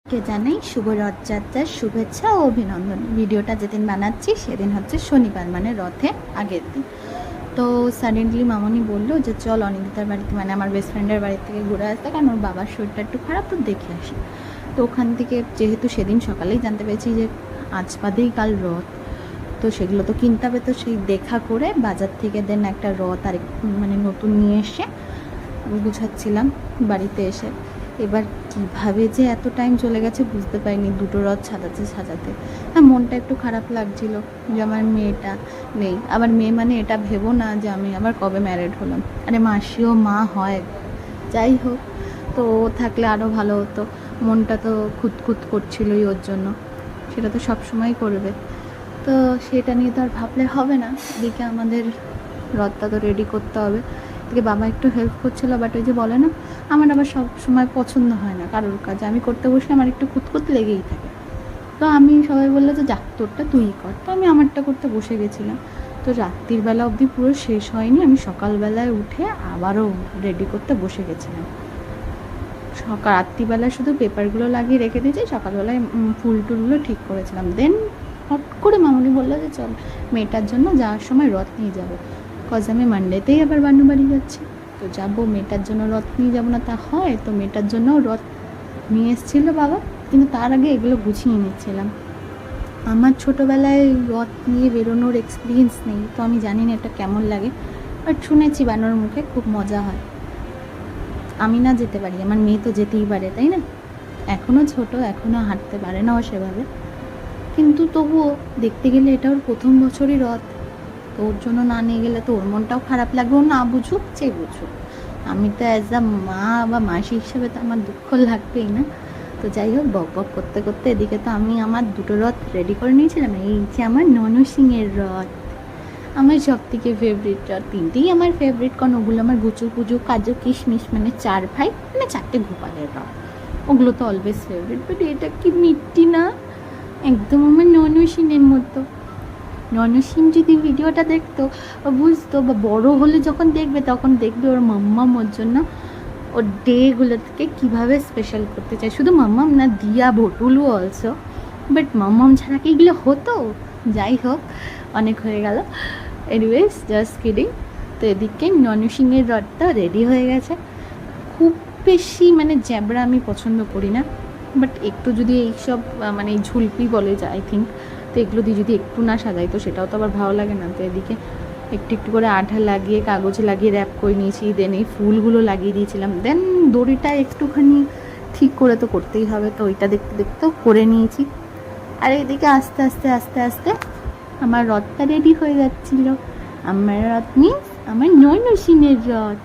কে জানাই শুভ রথযাত্রার শুভেচ্ছা ও অভিনন্দন। ভিডিওটা যেদিন বানাচ্ছি সেদিন হচ্ছে শনিবার, মানে রথে আগের দিন। তো সাডেনলি মামনি বললো যে চল অনিন্দিতার বাড়িতে, মানে আমার বেস্ট ফ্রেন্ডের বাড়ি থেকে ঘুরে আসতে, কারণ ওর বাবার শরীরটা একটু খারাপ, তো দেখে আসি। তো ওখান থেকে যেহেতু সেদিন সকালেই জানতে পেরেছি যে আজ বাদেই কাল রথ, তো সেগুলো তো কিনতে হবে, তো সেই দেখা করে বাজার থেকে দেন একটা রথ আর মানে নতুন নিয়ে এসে গুছাচ্ছিলাম বাড়িতে এসে। এবার কীভাবে যে এত টাইম চলে গেছে বুঝতে পারিনি, দুটো রথ সাজাতে সাজাতে। হ্যাঁ, মনটা একটু খারাপ লাগছিল যে আমার মেয়েটা নেই। আবার মেয়ে মানে এটা ভেবো না যে আমি আবার কবে ম্যারিড হলাম, আরে মাসিও মা হয়। যাই হোক, তো ও থাকলে আরও ভালো হতো। মনটা তো খুঁতখুত করছিলই ওর জন্য, সেটা তো সবসময় করবে। তো সেটা নিয়ে তো আর ভাবলে হবে না। এদিকে আমাদের রথটা তো রেডি করতে হবে, এদিকে বাবা একটু হেল্প করছিলো। বাট ওই যে বলে না, আমার আবার সব সময় পছন্দ হয় না কারোর কাজ, আমি করতে বসলে আমার একটু খুঁতখুত লেগেই থাকে। তো আমি, সবাই বললো যে যাক তোরটা তুই কর, তো আমি আমারটা করতে বসে গেছিলাম। তো রাত্রির বেলা অবধি পুরো শেষ হয়নি, আমি সকালবেলায় উঠে আবারও রেডি করতে বসে গেছিলাম। রাত্রিবেলায় শুধু পেপারগুলো লাগিয়ে রেখে দিয়েছি, সকালবেলায় ফুল টুলগুলো ঠিক করেছিলাম। দেন হট করে মামনি বললো যে চল মেয়েটার জন্য যাওয়ার সময় রথ নিয়ে যাবো, কজ আমি মানডেতেই আবার বানু বাড়ি যাচ্ছি। তো যাবো, মেয়েটার জন্য রথ নিয়ে যাবো না তা হয়? তো মেয়েটার জন্যও রথ নিয়ে এসেছিলো বাবা, কিন্তু তার আগে এগুলো গুছিয়ে নিচ্ছিলাম। আমার ছোটোবেলায় রথ নিয়ে বেরোনোর এক্সপিরিয়েন্স নেই, তো আমি জানি না এটা কেমন লাগে, বাট শুনেছি বানুর মুখে খুব মজা হয়। আমি না যেতে পারি, আমার মেয়ে তো যেতেই পারে, তাই না? এখনও ছোট, এখনও হাঁটতে পারে না ও সেভাবে, কিন্তু তবুও দেখতে গেলে এটা ওর প্রথম বছরই রথ। তো ওর জন্য না নিয়ে গেলে তো ওর মনটাও খারাপ লাগবে, ও না বুঝুক যে বুঝুক, আমি তো অ্যাজ আ মা বা মাসি হিসেবে তো আমার দুঃখ লাগবেই না। তো যাই হোক, বক বক করতে করতে এদিকে তো আমি আমার দুটো রথ রেডি করে নিয়েছিলাম। এই যে আমার ননু সিংয়ের রথ, আমার সব থেকে ফেভারিট রথ। তিনটেই আমার ফেভারিট, কারণ ওগুলো আমার গুচু পুজো কাজু কিশমিশ, মানে 4 ভাই, মানে 4টে গোপালের রথ, ওগুলো তো অলওয়েজ ফেভারিট। বাট এটা কি মিট্টি না, একদম আমার ননু সিংয়ের মতো। ননু সিং যদি ভিডিওটা দেখতো বুঝতো, বা বড় হলে যখন দেখবে তখন দেখবে ওর মাম্মাম ওর জন্য ওর ডেগুলোকে কীভাবে স্পেশাল করতে চায়। শুধু মাম্মাম না, দিয়া ভটুলু অলসো, বাট মাম্মাম ছাড়া কি এগুলো হতো? যাই হোক, অনেক হয়ে গেল। Anyways, just kidding. তো এদিকে ননু সিংয়ের রথটা রেডি হয়ে গেছে। খুব বেশি মানে জ্যাবরা আমি পছন্দ করি না, বাট একটু যদি এইসব মানে ঝুলপি বলে যায় আই থিঙ্ক, তো এগুলো দিয়ে যদি একটু না সাজাই তো সেটাও তো আবার ভালো লাগে না। তো এদিকে একটু একটু করে আঠা লাগিয়ে কাগজে লাগিয়ে র্যাপ করে নিয়েছি, দেন এই ফুলগুলো লাগিয়ে দিয়েছিলাম, দেন দড়িটা একটুখানি ঠিক করে তো করতেই হবে, তো ওইটা দেখতে দেখতেও করে নিয়েছি। আর এদিকে আস্তে আস্তে আস্তে আস্তে আমার রথটা রেডি হয়ে যাচ্ছিল। আমার রথ মিন্স আমার ননু সিংয়ের রথ।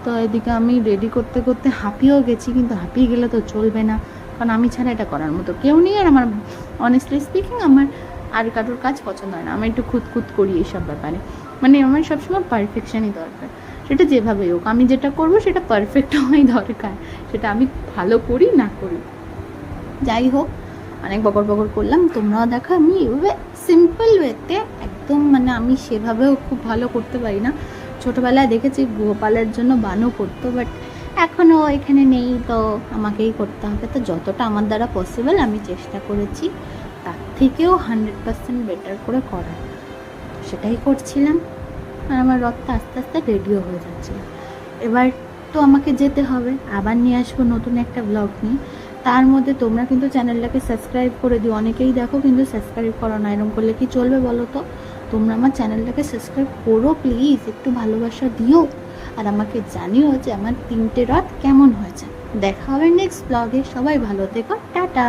তো এদিকে আমি রেডি করতে করতে হাঁপিয়েও গেছি, কিন্তু হাঁপিয়ে গেলে তো চলবে না, কারণ আমি ছাড়া এটা করার মতো কেউ নেই। আর আমার অনেস্টলি স্পিকিং আমার আর কারোর কাজ পছন্দ হয় না, আমি একটু খুঁতখুত করি এইসব ব্যাপারে, মানে আমার সবসময় পারফেকশনই দরকার। সেটা যেভাবেই হোক, আমি যেটা করবো সেটা পারফেক্ট হওয়াই দরকার, সেটা আমি ভালো করি না করি। যাই হোক, অনেক বকর বকর করলাম, তোমরাও দেখো আমি এভাবে সিম্পল ওয়েতে একদম, মানে আমি সেভাবেও খুব ভালো করতে পারি না। ছোটোবেলায় দেখেছি গোপালের জন্য বানও করতো, বাট এখনও এখানে নেই, তো আমাকেই করতে হবে। তো যতটা আমার দ্বারা পসিবল আমি চেষ্টা করেছি তার থেকেও 100% বেটার করে করার, সেটাই করছিলাম। আর আমার রথটা আস্তে আস্তে রেডিও হয়ে যাচ্ছিল। এবার তো আমাকে যেতে হবে, আবার নিয়ে আসবো নতুন একটা ব্লগ নিয়ে। তার মধ্যে তোমরা কিন্তু চ্যানেলটাকে সাবস্ক্রাইব করে দিও, অনেকেই দেখো কিন্তু সাবস্ক্রাইব করো না, এরকম করলে কি চলবে বলো তো? তোমরা আমার চ্যানেলটাকে সাবস্ক্রাইব করো প্লিজ, একটু ভালোবাসা দিও, আর আমাকে জানিও যে আমার 3টে রথ কেমন হয়েছে। দেখা হবে নেক্সট ব্লগে, সবাই ভালো থেকো, টাটা।